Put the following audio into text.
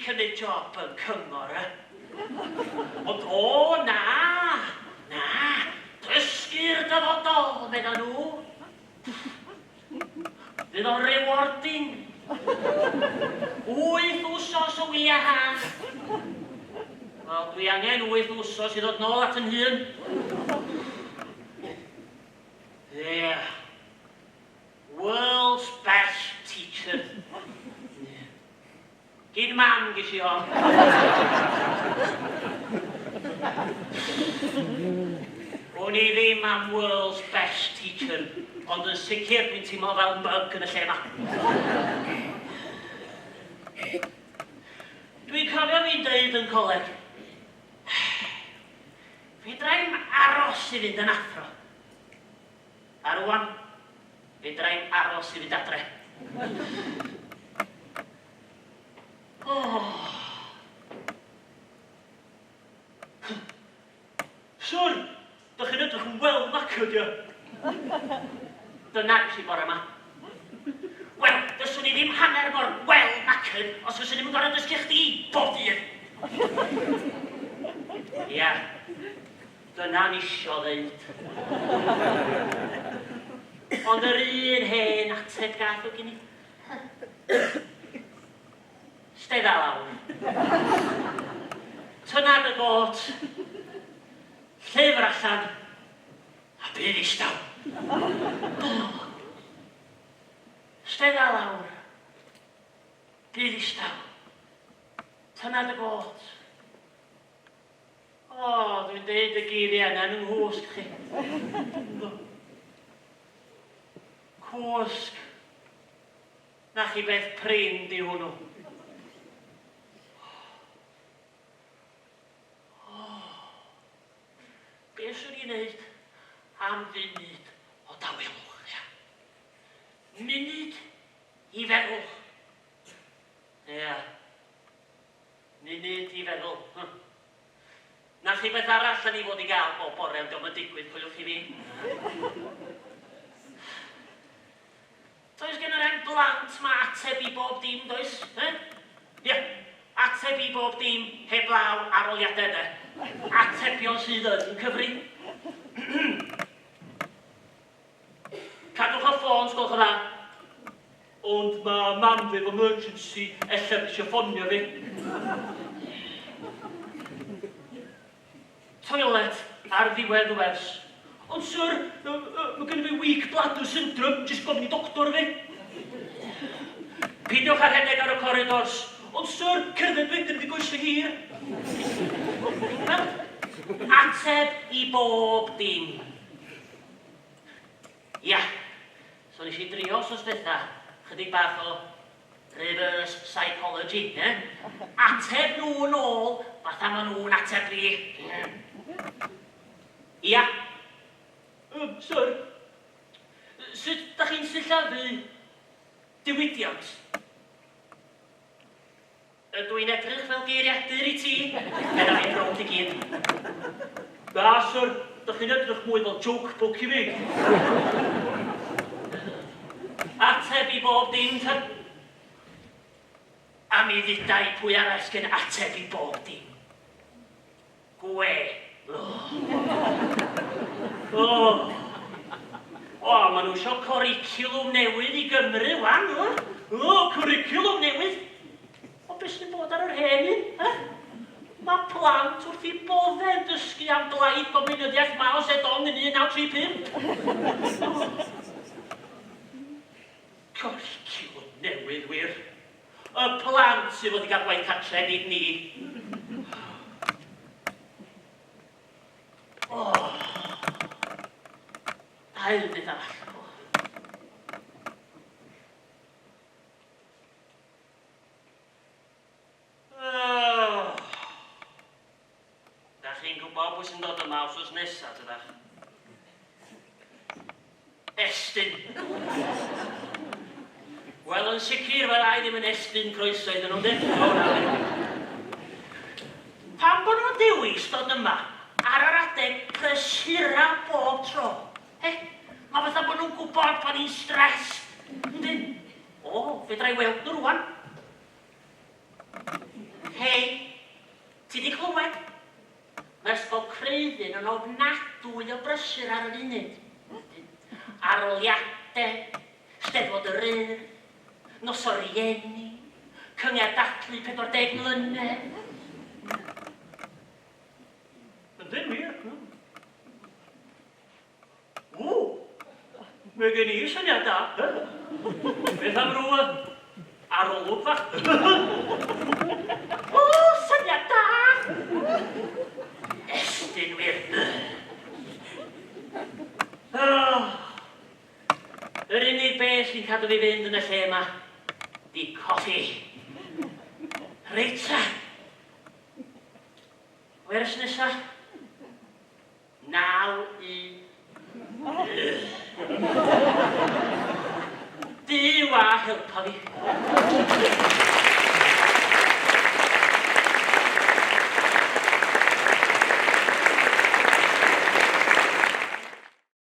cymryd job yn cyngor, Ond o, na, dysgu'r dyfodol, medda nhw. Fydd o'n rewarding. 8 wsos o wya ha. Wel, dwi angen 8 wsos i ddod nôl at yn hun. Yeah. World's best teacher. Gyd mam ges i hon. O'n i ddim am world's best teacher, ond yn sicr dwi'n teimlo fel bug yn y lle yma. Dwi'n cofio fi'n deud yn coleg, fedrai'm aros i fynd yn athro. A rwan, fedrai'm aros i fynd adre. Sŵr, dych chi'n edrych yn wel knackered, ia? Dyna ges i bore yma. Wel, dyswn i ddim hanner mor well knackered os fyswn i'n gorau dysgu chdi bob dydd. Ia, dyna'n isio ddeud. Ond yr un hen ateb gath o gyn i. Steddau lawr. Tynad y got. Llyfr allan. A bydd istaw. Steddau lawr. Bydd istaw. Tynad y got. O, dwi'n deud y geiriau yna yn nghwsg chi. Cwsg. Na chi beth prin di hwnnw. Be swn i'n neud am funud o dawelwch, ia? Munud i feddwl. Ia. Munud i feddwl. Na chi beth arall yn i fod i gael bob bore, ond diolch yn digwydd, pwyllwch i fi. Does gen yr hen blant ma ateb i bob dim, does? Ia. Ateb i bob dim heblaw aroliadau de. Atebion sydd yn cyfri. Cadwch o ffôn, sgwlch o dda. Ond mae mam fi efo emergency, ella eisiau ffonio fi. Toilet ar ddiwedd y wers. Ond syr, mae gen i fi weak bladder syndrome, jyst gofyn i doctor fi. Pidiwch ar hedeg ar y corridors. Ond syr, cerdded fi, dyn ni goesio hir. Ateb i bob dim. Ia, so nes i drio os ddetha, chydig bach o reverse psychology, Ateb nhw nôl, fatha ma nhw'n ateb fi. Ia. Sir, sut da chi'n sillafu diwydiant? Dwi'n edrych fel geiriadur i ti, gyda fi'n rownd i gyd. Da, sir, da chi'n edrych mwy fel joke book i fi. Ateb i bob dim, ta. A mi ddydau pwy arall gen ateb i bob dim. Gwe. Ma nhw isio cwricwlwm newydd i Gymru, wan, cwricwlwm newydd. Beth sy'n bod ar yr hen un? Mae plant wrth i boddau'n dysgu am blaid gomunyddiaeth Mao Zedong yn 1935. Cwricwlwm newydd wir. Y plant sy'n fod i gael gwaith cartre nid ni. Dail nid arall. Pwy sy'n dod yma wrth nesaf, ydych? Estyn. Wel, yn sicr, fel ai ddim yn estyn croeso iddyn nhw'n dweud. Pam bod nhw'n dewis dod yma ar yr adeg prysura bob tro? Mae fatha bod nhw'n gwybod bod ni'n stres. Fedra i weld nhw rwan. Hei, ti di clywed? Mae ysgol Creuddyn yn ofnadwy o brysur ar y funud. Aroliadau, Steddfod yr Urdd, Nos o Rieni, Cyngiad Dathlu 40 mlynedd. Yn ddim wir, no? O, mae gen i syniad da. Beth am rŵ arolwg fach? O, syniad da! Estyn wir. Yr unig beth sy'n cadw fi fynd yn y lle yma, di coffi. Reit ta. Wers nesa? 9-1. Duw a helpa fi.